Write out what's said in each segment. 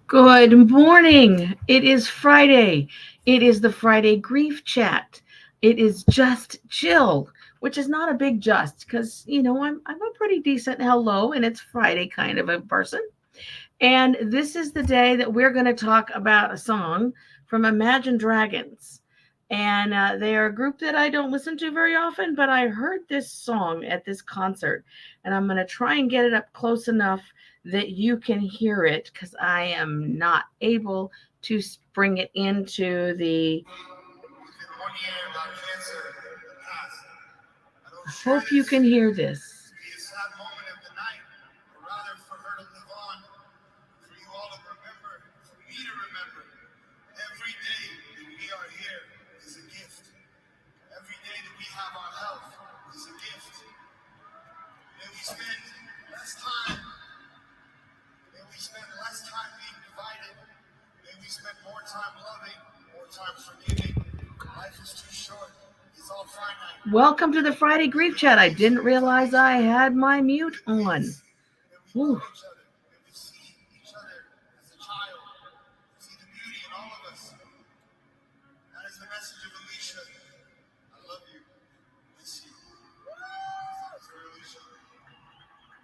Good morning. It is Friday. It is the Friday Grief Chat. It is just Jill, which is not a big just because, I'm a pretty decent hello and it's Friday kind of a person. And this is the day that we're going to talk about a song from Imagine Dragons. And they are a group that I don't listen to very often, but I heard this song at this concert. And I'm going to try and get it up close enough that you can hear it because I am not able to bring it into the. I hope you can hear this. Welcome to the Friday Grief Chat. I didn't realize I had my mute on. Ooh.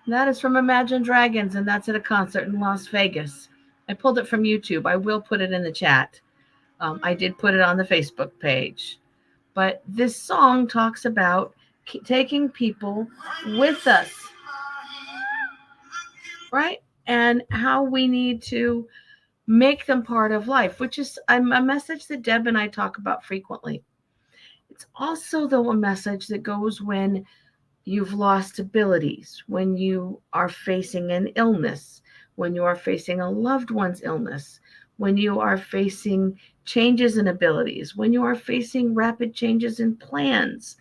That is from Imagine Dragons, and that's at a concert in Las Vegas. I pulled it from YouTube. I will put it in the chat. I did put it on the Facebook page. But this song talks about taking people with us, right? And how we need to make them part of life, which is a message that Deb and I talk about frequently. It's also, though, a message that goes when you've lost abilities, when you are facing an illness, when you are facing a loved one's illness, when you are facing changes in abilities, when you are facing rapid changes in plans,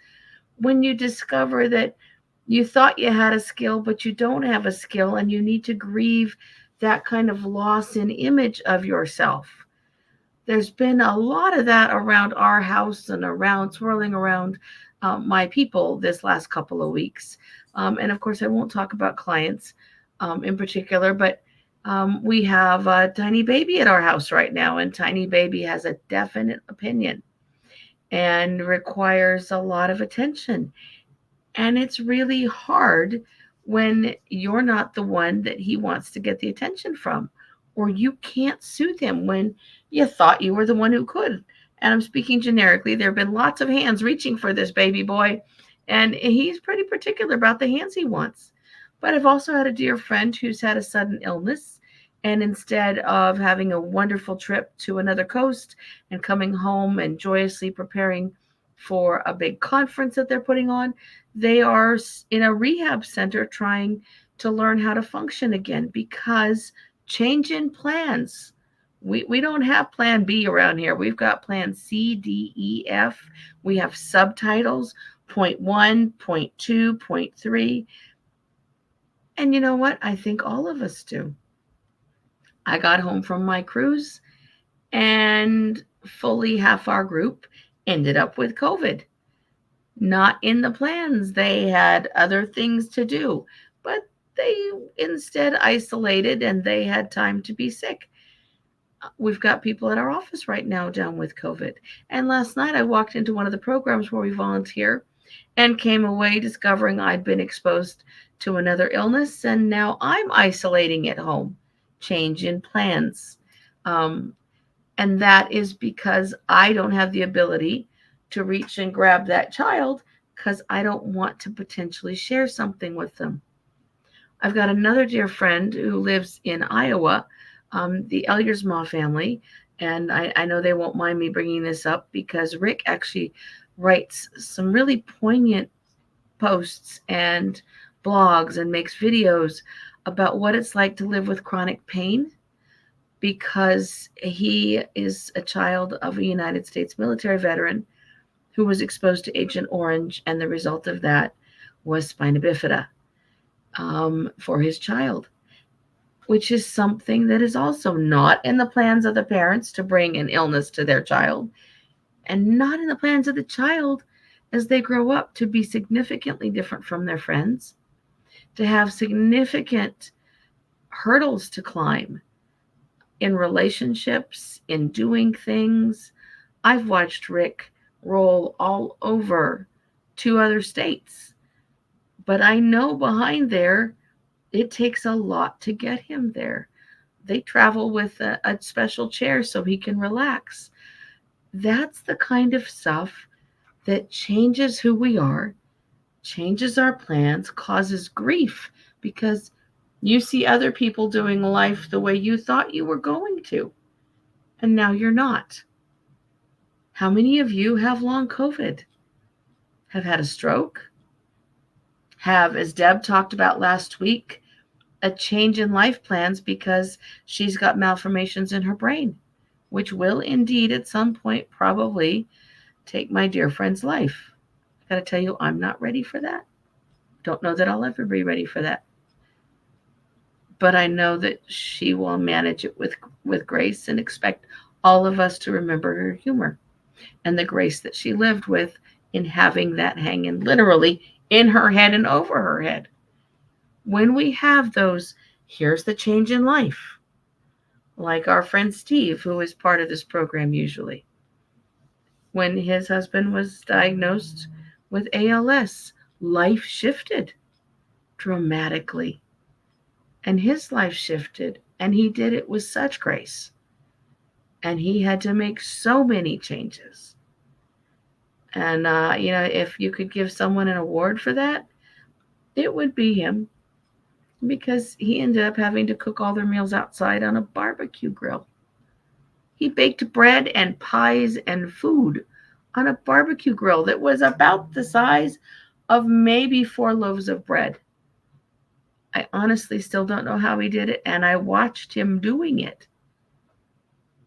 when you discover that you thought you had a skill, but you don't have a skill, and you need to grieve that kind of loss in image of yourself. There's been a lot of that around our house and around swirling around my people this last couple of weeks. And of course, I won't talk about clients in particular, but we have a tiny baby at our house right now, and tiny baby has a definite opinion and requires a lot of attention. And it's really hard when you're not the one that he wants to get the attention from, or you can't soothe him when you thought you were the one who could. And I'm speaking generically. There have been lots of hands reaching for this baby boy, and he's pretty particular about the hands he wants. But I've also had a dear friend who's had a sudden illness. And instead of having a wonderful trip to another coast and coming home and joyously preparing for a big conference that they're putting on, they are in a rehab center trying to learn how to function again because change in plans. We don't have plan B around here. We've got plan C, D, E, F. We have subtitles, point one, point two, point three. And you know what? I think all of us do. I got home from my cruise and fully half our group ended up with COVID. Not in the plans. They had other things to do, but they instead isolated and they had time to be sick. We've got people at our office right now down with COVID. And last night I walked into one of the programs where we volunteer and came away discovering I'd been exposed to another illness and now I'm isolating at home. Change in plans. Um, and that is because I don't have the ability to reach and grab that child because I don't want to potentially share something with them. I've got another dear friend who lives in Iowa, the Ellersma family, and I know they won't mind me bringing this up because Rick actually writes some really poignant posts and blogs and makes videos about what it's like to live with chronic pain because he is a child of a United States military veteran who was exposed to Agent Orange, and the result of that was spina bifida for his child, which is something that is also not in the plans of the parents to bring an illness to their child, and not in the plans of the child as they grow up to be significantly different from their friends, to have significant hurdles to climb in relationships, in doing things. I've watched Rick roll all over 2 other states, but I know behind there, it takes a lot to get him there. They travel with a special chair so he can relax. That's the kind of stuff that changes who we are, changes our plans, causes grief because you see other people doing life the way you thought you were going to, and now you're not. How many of you have long COVID? Have had a stroke? Have, as Deb talked about last week, a change in life plans because she's got malformations in her brain, which will indeed at some point probably take my dear friend's life. I gotta tell you, I'm not ready for that. Don't know that I'll ever be ready for that. But I know that she will manage it with grace and expect all of us to remember her humor and the grace that she lived with in having that hanging literally in her head and over her head. When we have those, here's the change in life, like our friend Steve, who is part of this program usually. When his husband was diagnosed with ALS, life shifted dramatically. And his life shifted, and he did it with such grace. And he had to make so many changes. And, if you could give someone an award for that, it would be him because he ended up having to cook all their meals outside on a barbecue grill. He baked bread and pies and food on a barbecue grill that was about the size of maybe 4 loaves of bread. I honestly still don't know how he did it, and I watched him doing it.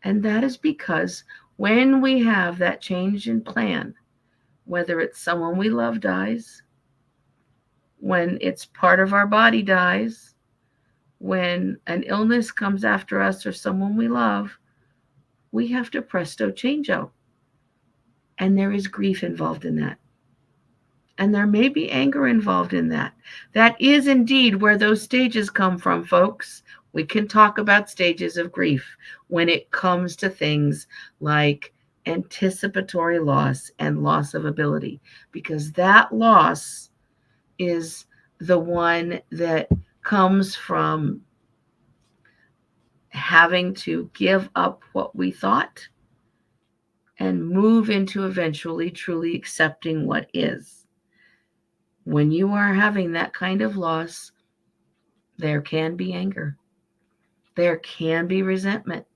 And that is because when we have that change in plan, whether it's someone we love dies, when it's part of our body dies, when an illness comes after us or someone we love, we have to presto changeo. And there is grief involved in that. And there may be anger involved in that. That is indeed where those stages come from, folks. We can talk about stages of grief when it comes to things like anticipatory loss and loss of ability, because that loss is the one that comes from having to give up what we thought and move into eventually truly accepting what is. When you are having that kind of loss, there can be anger. There can be resentment.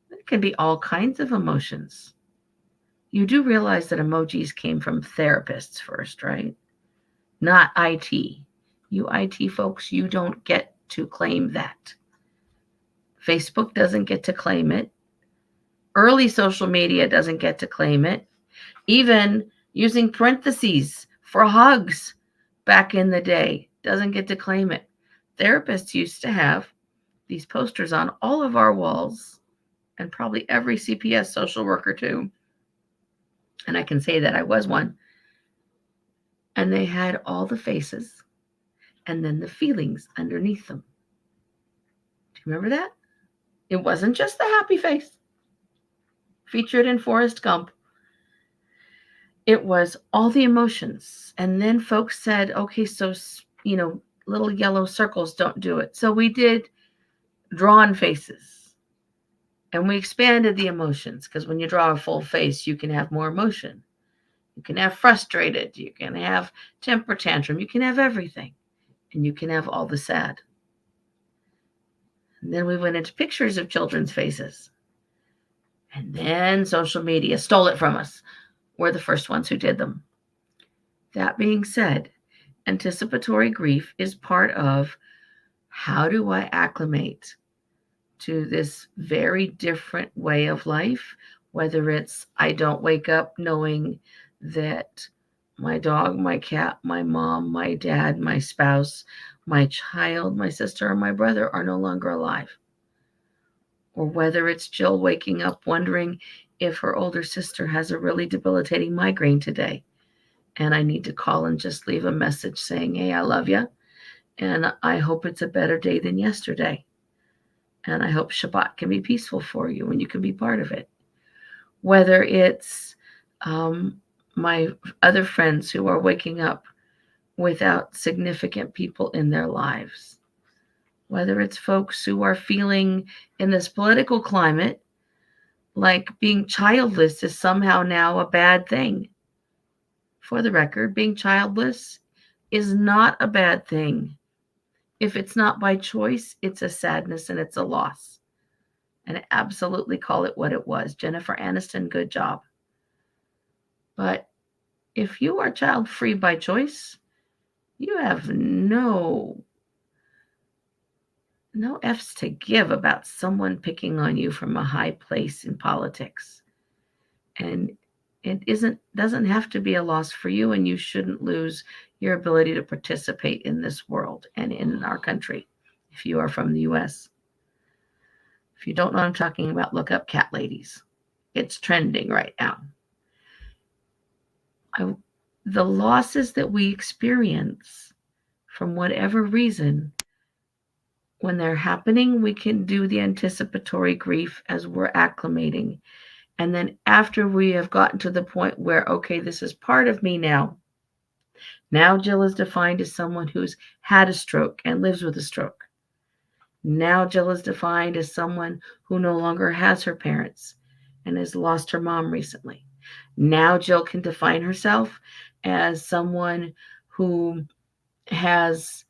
There can be all kinds of emotions. You do realize that emojis came from therapists first, right? Not IT. You IT folks, you don't get to claim that. Facebook doesn't get to claim it. Early social media doesn't get to claim it. Even using parentheses for hugs back in the day doesn't get to claim it. Therapists used to have these posters on all of our walls, and probably every CPS social worker too. And I can say that I was one. And they had all the faces and then the feelings underneath them. Do you remember that? It wasn't just the happy face featured in Forrest Gump. It was all the emotions. And then folks said, okay, so, little yellow circles don't do it. So we did drawn faces. And we expanded the emotions because when you draw a full face, you can have more emotion. You can have frustrated. You can have temper tantrum. You can have everything. And you can have all the sad. And then we went into pictures of children's faces. And then social media stole it from us. We're the first ones who did them. That being said, anticipatory grief is part of how do I acclimate to this very different way of life, whether it's I don't wake up knowing that my dog, my cat, my mom, my dad, my spouse, my child, my sister, or my brother are no longer alive. Or whether it's Jill waking up wondering if her older sister has a really debilitating migraine today. And I need to call and just leave a message saying, hey, I love you. And I hope it's a better day than yesterday. And I hope Shabbat can be peaceful for you and you can be part of it. Whether it's my other friends who are waking up without significant people in their lives, whether it's folks who are feeling in this political climate like being childless is somehow now a bad thing. For the record, being childless is not a bad thing. If it's not by choice, it's a sadness and it's a loss. And absolutely call it what it was. Jennifer Aniston, good job. But if you are child free by choice, you have no F's to give about someone picking on you from a high place in politics. And it doesn't have to be a loss for you, and you shouldn't lose your ability to participate in this world and in our country if you are from the US. If you don't know what I'm talking about, look up cat ladies. It's trending right now. The losses that we experience from whatever reason, when they're happening, we can do the anticipatory grief as we're acclimating. And then after we have gotten to the point where, okay, this is part of me now. Now Jill is defined as someone who's had a stroke and lives with a stroke. Now Jill is defined as someone who no longer has her parents and has lost her mom recently. Now Jill can define herself as someone who has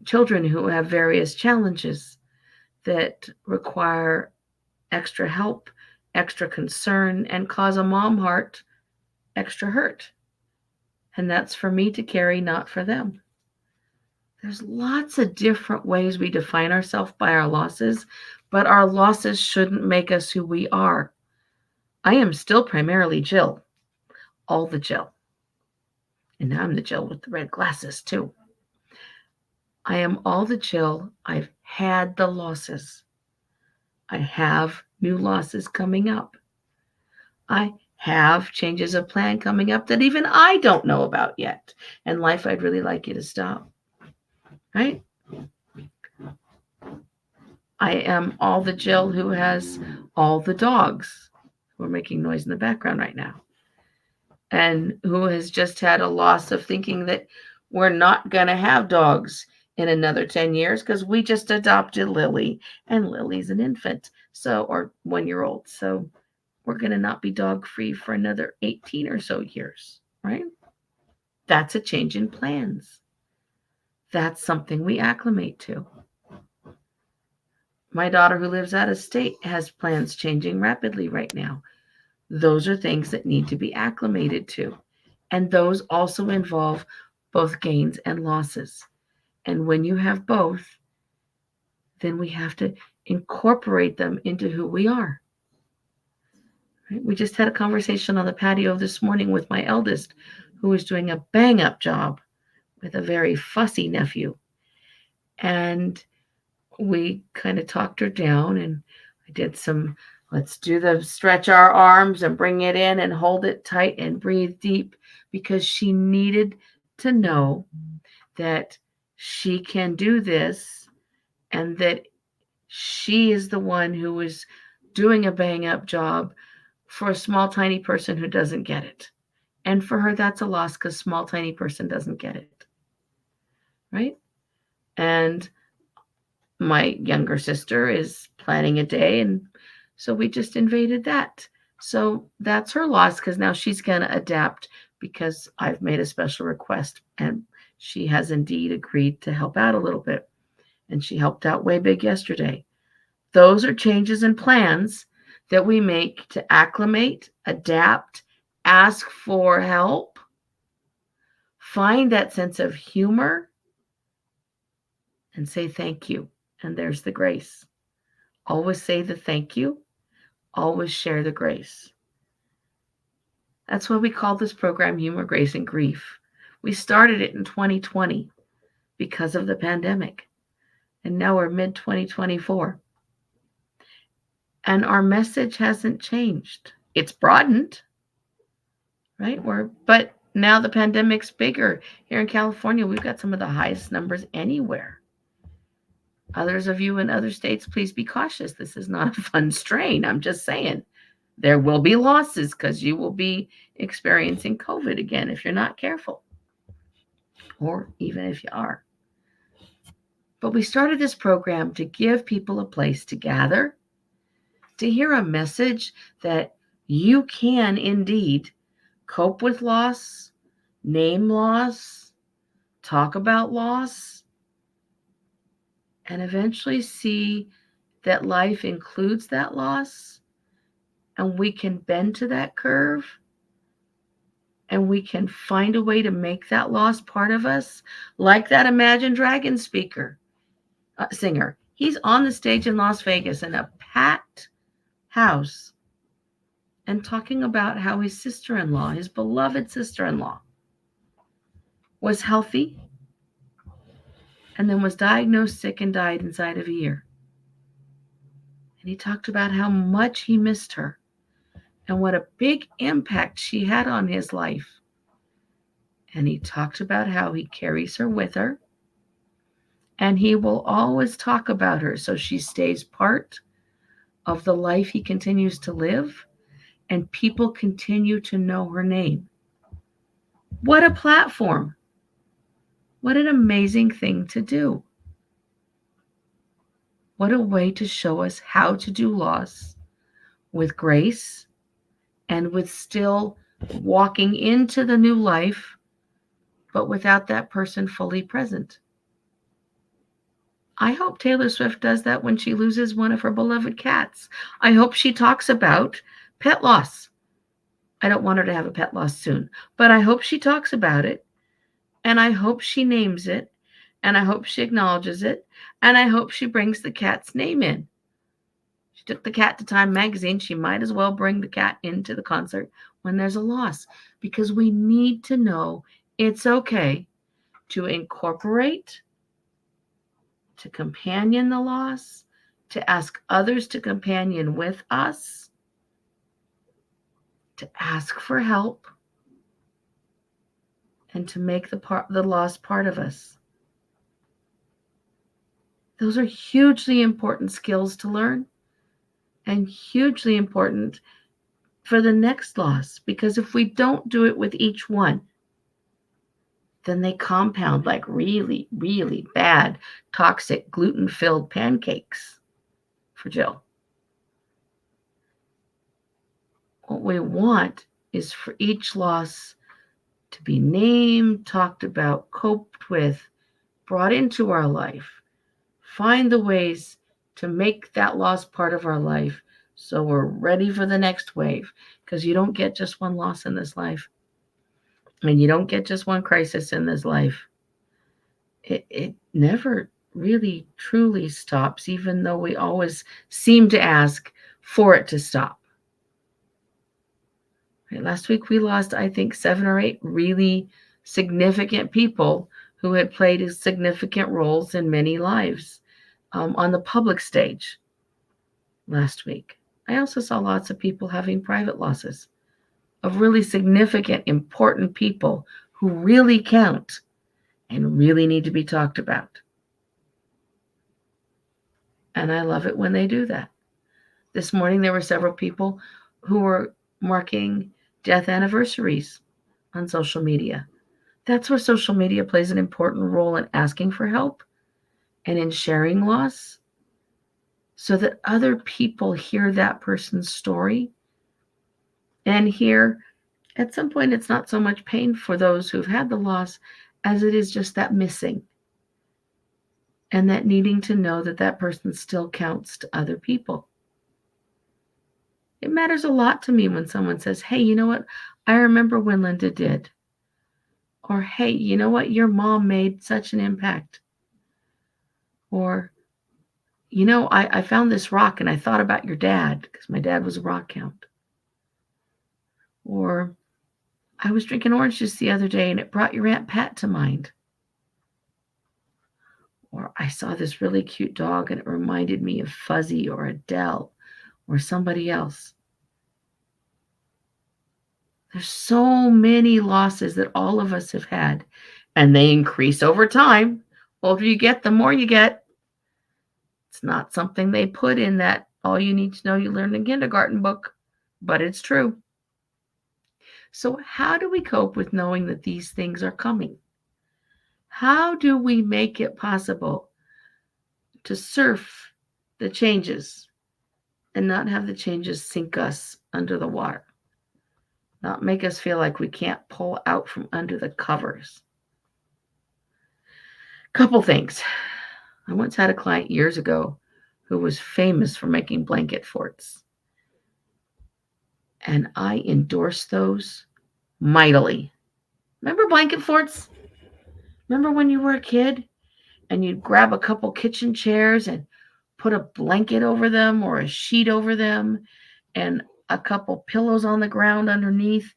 children who have various challenges that require extra help, extra concern, and cause a mom heart extra hurt. And that's for me to carry, not for them. There's lots of different ways we define ourselves by our losses, but our losses shouldn't make us who we are. I am still primarily Jill, all the Jill. And now I'm the Jill with the red glasses too. I am all the Jill. I've had the losses. I have new losses coming up. I have changes of plan coming up that even I don't know about yet. And life, I'd really like you to stop. Right? I am all the Jill who has all the dogs who are making noise in the background right now. And who has just had a loss of thinking that we're not going to have dogs in another 10 years because we just adopted Lily and Lily's an infant, or 1-year-old. So we're going to not be dog free for another 18 or so years, right? That's a change in plans. That's something we acclimate to. My daughter who lives out of state has plans changing rapidly right now. Those are things that need to be acclimated to. And those also involve both gains and losses. And when you have both, then we have to incorporate them into who we are. Right? We just had a conversation on the patio this morning with my eldest, who is doing a bang-up job with a very fussy nephew. And we kind of talked her down, and I did some, let's do the stretch our arms and bring it in and hold it tight and breathe deep, because she needed to know that she can do this and that she is the one who is doing a bang-up job for a small, tiny person who doesn't get it. And for her, that's a loss because small, tiny person doesn't get it. Right? And my younger sister is planning a day, and so we just invaded that. So that's her loss because now she's going to adapt because I've made a special request, and she has indeed agreed to help out a little bit. And she helped out way big yesterday. Those are changes in plans that we make to acclimate, adapt, ask for help, find that sense of humor, and say thank you. And there's the grace. Always say the thank you. Always share the grace. That's why we call this program Humor, Grace, and Grief. We started it in 2020 because of the pandemic. And now we're mid-2024. And our message hasn't changed. It's broadened, right? But now the pandemic's bigger. Here in California, we've got some of the highest numbers anywhere. Others of you in other states, please be cautious. This is not a fun strain. I'm just saying there will be losses because you will be experiencing COVID again if you're not careful, or even if you are. But we started this program to give people a place to gather, to hear a message that you can indeed cope with loss, name loss, talk about loss, and eventually see that life includes that loss, and we can bend to that curve, and we can find a way to make that loss part of us, like that Imagine Dragons singer. He's on the stage in Las Vegas in a packed house and talking about how his sister-in-law, his beloved sister-in-law, was healthy and then was diagnosed sick and died inside of a year. And he talked about how much he missed her and what a big impact she had on his life. And he talked about how he carries her with her, and he will always talk about her so she stays part of the life he continues to live, and people continue to know her name. What a platform! What an amazing thing to do. What a way to show us how to do loss with grace and with still walking into the new life, but without that person fully present. I hope Taylor Swift does that when she loses one of her beloved cats. I hope she talks about pet loss. I don't want her to have a pet loss soon, but I hope she talks about it, and I hope she names it, and I hope she acknowledges it, and I hope she brings the cat's name in. She took the cat to Time magazine. She might as well bring the cat into the concert when there's a loss, because we need to know it's okay to incorporate, to companion the loss, to ask others to companion with us, to ask for help, and to make the loss part of us. Those are hugely important skills to learn, and hugely important for the next loss, because if we don't do it with each one, then they compound like really, really bad, toxic, gluten-filled pancakes for Jill. What we want is for each loss to be named, talked about, coped with, brought into our life. Find the ways to make that loss part of our life so we're ready for the next wave, because you don't get just one loss in this life, and you don't get just one crisis in this life. It never really truly stops, even though we always seem to ask for it to stop. Right, last week we lost, I think, 7 or 8 really significant people who had played significant roles in many lives on the public stage last week. I also saw lots of people having private losses of really significant, important people who really count and really need to be talked about. And I love it when they do that. This morning, there were several people who were marking death anniversaries on social media. That's where social media plays an important role in asking for help and in sharing loss, so that other people hear that person's story and hear, at some point, it's not so much pain for those who've had the loss as it is just that missing, and that needing to know that that person still counts to other people. It matters a lot to me when someone says, hey, you know what? I remember when Linda did. Or, hey, you know what? Your mom made such an impact. Or, you know, I found this rock and I thought about your dad because my dad was a rock count. Or, I was drinking orange juice the other day and it brought your Aunt Pat to mind. Or, I saw this really cute dog and it reminded me of Fuzzy or Adele or somebody else. There's so many losses that all of us have had, and they increase over time. The older you get, the more you get. It's not something they put in that all you need to know you learned in kindergarten book, but it's true. So, how do we cope with knowing that these things are coming? How do we make it possible to surf the changes and not have the changes sink us under the water? Not make us feel like we can't pull out from under the covers. Couple things. I once had a client years ago who was famous for making blanket forts. And I endorsed those mightily. Remember blanket forts? Remember when you were a kid and you'd grab a couple kitchen chairs and put a blanket over them or a sheet over them and a couple pillows on the ground underneath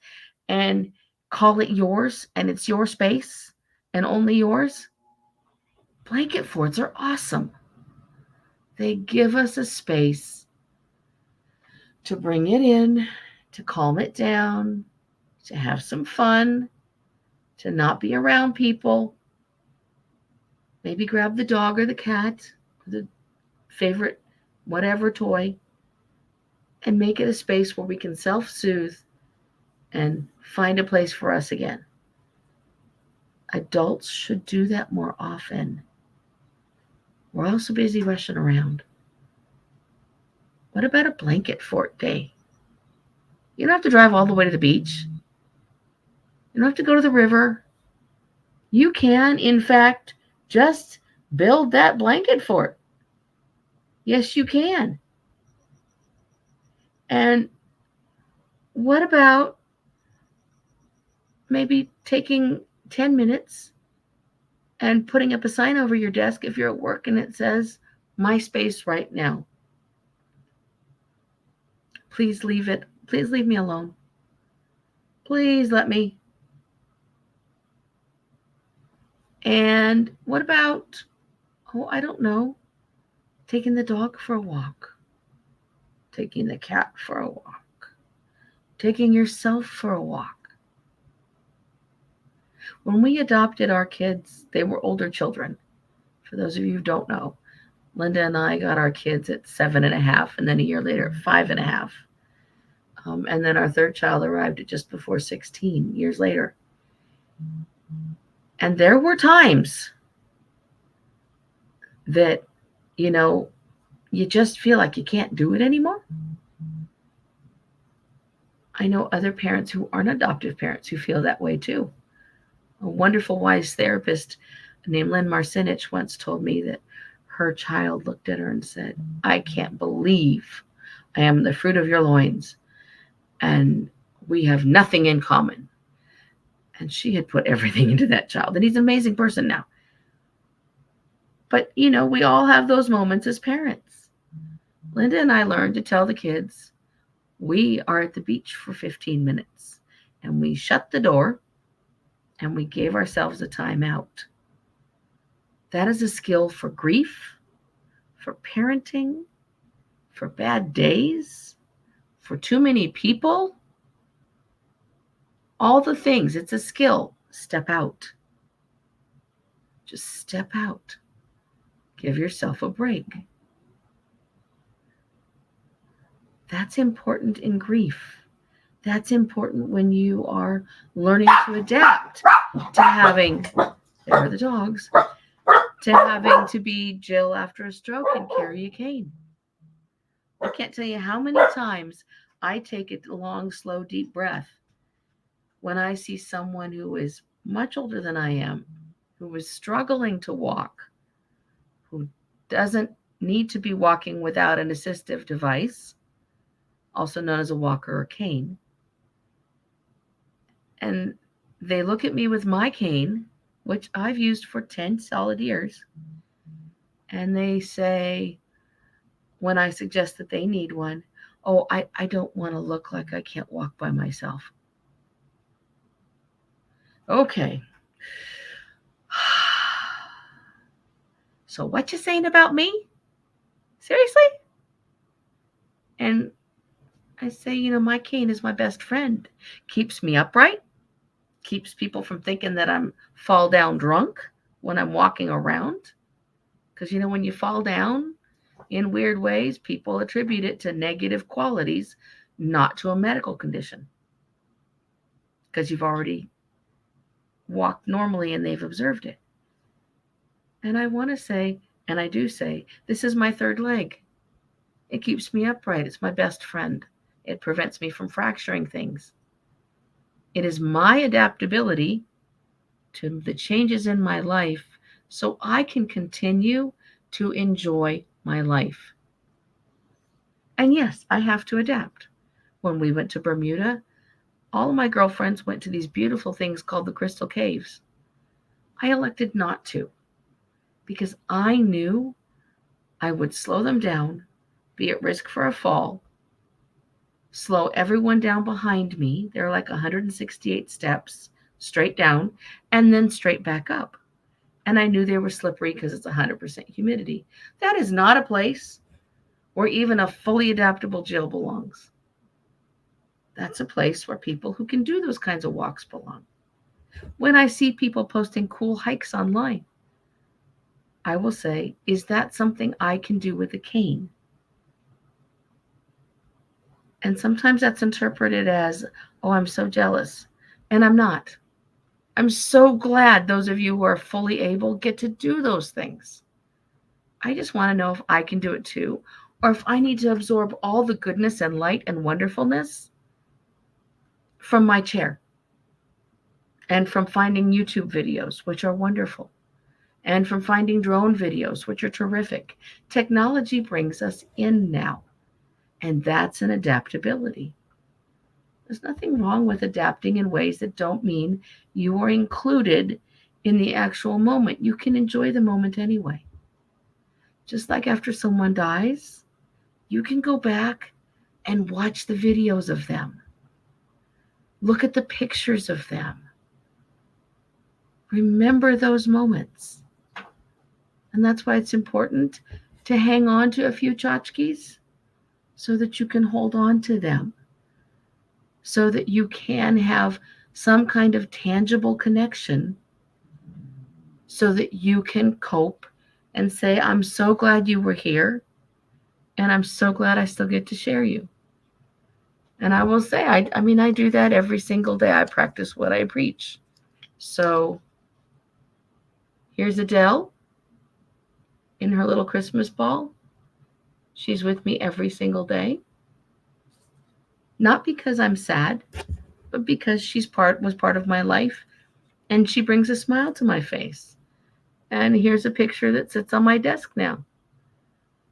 and call it yours and it's your space and only yours? Blanket forts are awesome. They give us a space to bring it in, to calm it down, to have some fun, to not be around people. Maybe grab the dog or the cat, or the favorite whatever toy, and make it a space where we can self-soothe and find a place for us again. Adults should do that more often. We're all so busy rushing around. What about a blanket fort day? You don't have to drive all the way to the beach. You don't have to go to the river. You can, in fact, just build that blanket fort. Yes, you can. And what about maybe taking 10 minutes and putting up a sign over your desk if you're at work and it says, "My space right now. Please leave it. Please leave me alone. Please let me." And what about, I don't know, taking the dog for a walk, taking the cat for a walk, taking yourself for a walk. When we adopted our kids, they were older children. For those of you who don't know, Linda and I got our kids at 7.5, and then a year later at 5.5. And then our third child arrived at just before 16 years later. And there were times that, you just feel like you can't do it anymore. I know other parents who aren't adoptive parents who feel that way too. A wonderful, wise therapist named Lynn Marcinich once told me that her child looked at her and said, "I can't believe I am the fruit of your loins, and we have nothing in common." And she had put everything into that child, and he's an amazing person now. But, we all have those moments as parents. Linda and I learned to tell the kids, we are at the beach for 15 minutes, and we shut the door, and we gave ourselves a time out. That is a skill for grief, for parenting, for bad days, for too many people. All the things. It's a skill. Step out. Just step out. Give yourself a break. That's important in grief. That's important when you are learning to adapt to having, there are the dogs, to having to be Jill after a stroke and carry a cane. I can't tell you how many times I take a long, slow, deep breath when I see someone who is much older than I am, who is struggling to walk, who doesn't need to be walking without an assistive device, also known as a walker or cane. And they look at me with my cane, which I've used for 10 solid years, and they say, when I suggest that they need one, "Oh, I don't want to look like I can't walk by myself." Okay. So what you saying about me? Seriously? And I say, my cane is my best friend. Keeps me upright. Keeps people from thinking that I'm fall down drunk when I'm walking around. Because, when you fall down, In weird ways, people attribute it to negative qualities, not to a medical condition, because you've already walked normally and they've observed it. And I want to say, and I do say, this is my third leg. It keeps me upright. It's my best friend. It prevents me from fracturing things. It is my adaptability to the changes in my life so I can continue to enjoy my life. And yes, I have to adapt. When we went to Bermuda, all of my girlfriends went to these beautiful things called the Crystal Caves. I elected not to because I knew I would slow them down, be at risk for a fall, slow everyone down behind me. There are like 168 steps straight down and then straight back up. And I knew they were slippery because it's 100% humidity. That is not a place where even a fully adaptable Jill belongs. That's a place where people who can do those kinds of walks belong. When I see people posting cool hikes online, I will say, is that something I can do with a cane? And sometimes that's interpreted as, oh, I'm so jealous. And I'm not. I'm so glad those of you who are fully able get to do those things. I just want to know if I can do it too, or if I need to absorb all the goodness and light and wonderfulness from my chair and from finding YouTube videos, which are wonderful, and from finding drone videos, which are terrific. Technology brings us in now, and that's an adaptability. There's nothing wrong with adapting in ways that don't mean you are included in the actual moment. You can enjoy the moment anyway. Just like after someone dies, you can go back and watch the videos of them. Look at the pictures of them. Remember those moments. And that's why it's important to hang on to a few tchotchkes so that you can hold on to them, so that you can have some kind of tangible connection, so that you can cope and say, I'm so glad you were here, and I'm so glad I still get to share you. And I will say, I do that every single day. I practice what I preach. So here's Adele in her little Christmas ball. She's with me every single day. Not because I'm sad, but because was part of my life, and she brings a smile to my face. And here's a picture that sits on my desk now.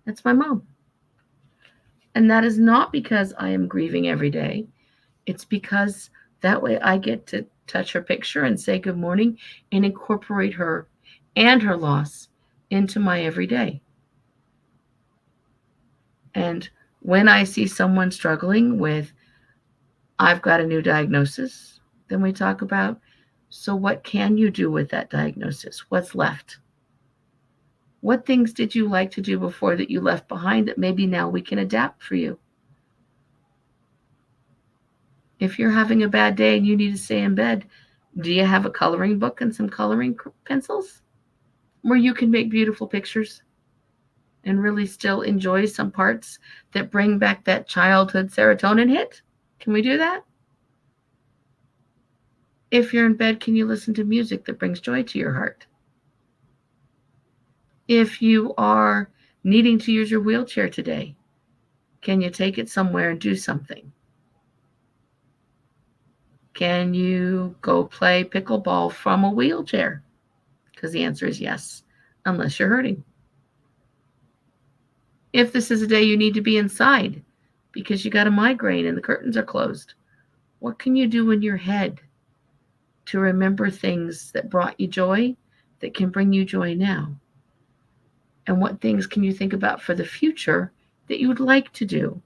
That's my mom. And that is not because I am grieving every day. It's because that way I get to touch her picture and say good morning and incorporate her and her loss into my everyday. And when I see someone struggling with, I've got a new diagnosis, then we talk about, so what can you do with that diagnosis? What's left? What things did you like to do before that you left behind that maybe now we can adapt for you? If you're having a bad day and you need to stay in bed, do you have a coloring book and some coloring pencils where you can make beautiful pictures and really still enjoy some parts that bring back that childhood serotonin hit? Can we do that? If you're in bed, can you listen to music that brings joy to your heart? If you are needing to use your wheelchair today, can you take it somewhere and do something? Can you go play pickleball from a wheelchair? Because the answer is yes, unless you're hurting. If this is a day you need to be inside because you got a migraine and the curtains are closed, what can you do in your head to remember things that brought you joy that can bring you joy now? And what things can you think about for the future that you would like to do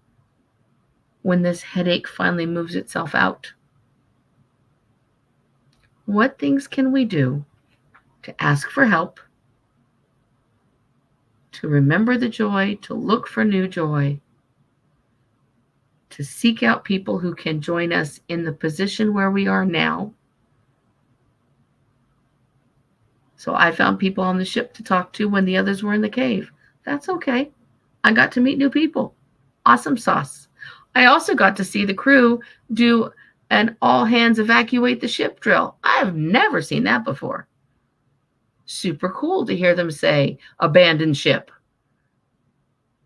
when this headache finally moves itself out? What things can we do to ask for help, to remember the joy, to look for new joy, to seek out people who can join us in the position where we are now? So I found people on the ship to talk to when the others were in the cave. That's okay. I got to meet new people. Awesome sauce. I also got to see the crew do an all hands evacuate the ship drill. I have never seen that before. Super cool to hear them say, abandon ship.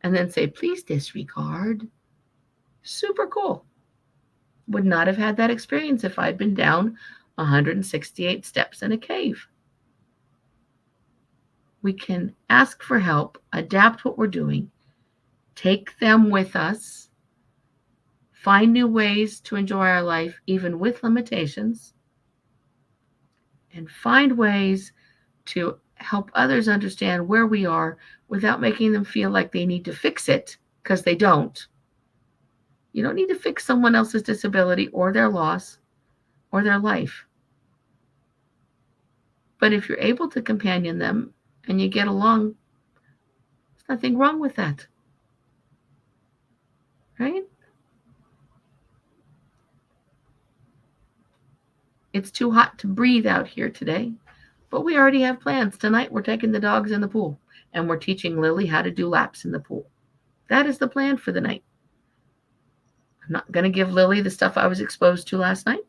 And then say, please disregard. Super cool. Would not have had that experience if I'd been down 168 steps in a cave. We can ask for help, adapt what we're doing, take them with us, find new ways to enjoy our life, even with limitations, and find ways to help others understand where we are without making them feel like they need to fix it, because they don't. You don't need to fix someone else's disability or their loss or their life. But if you're able to companion them and you get along, there's nothing wrong with that. Right? It's too hot to breathe out here today, but we already have plans. Tonight we're taking the dogs in the pool and we're teaching Lily how to do laps in the pool. That is the plan for the night. I'm not going to give Lily the stuff I was exposed to last night.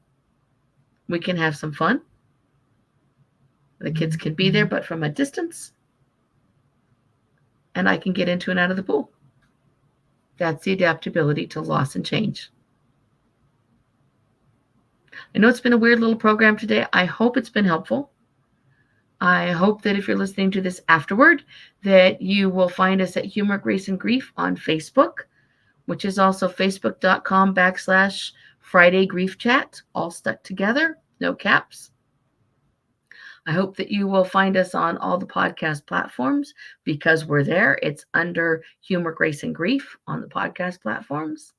We can have some fun. The kids can be there, but from a distance. And I can get into and out of the pool. That's the adaptability to loss and change. I know it's been a weird little program today. I hope it's been helpful. I hope that if you're listening to this afterward, that you will find us at Humor, Grace, and Grief on Facebook, which is also facebook.com/Friday Grief Chat, all stuck together, no caps. I hope that you will find us on all the podcast platforms because we're there. It's under Humor, Grace, and Grief on the podcast platforms.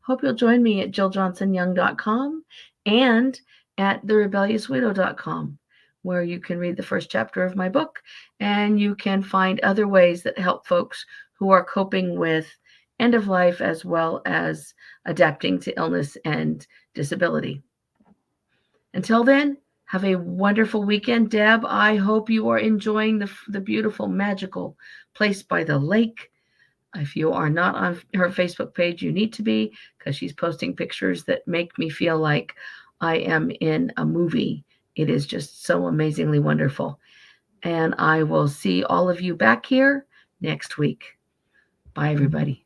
Hope you'll join me at JillJohnsonYoung.com and at TheRebelliousWidow.com, where you can read the first chapter of my book and you can find other ways that help folks who are coping with end of life as well as adapting to illness and disability. Until then, have a wonderful weekend, Deb. I hope you are enjoying the beautiful, magical place by the lake. If you are not on her Facebook page, you need to be, because she's posting pictures that make me feel like I am in a movie. It is just so amazingly wonderful. And I will see all of you back here next week. Bye, everybody.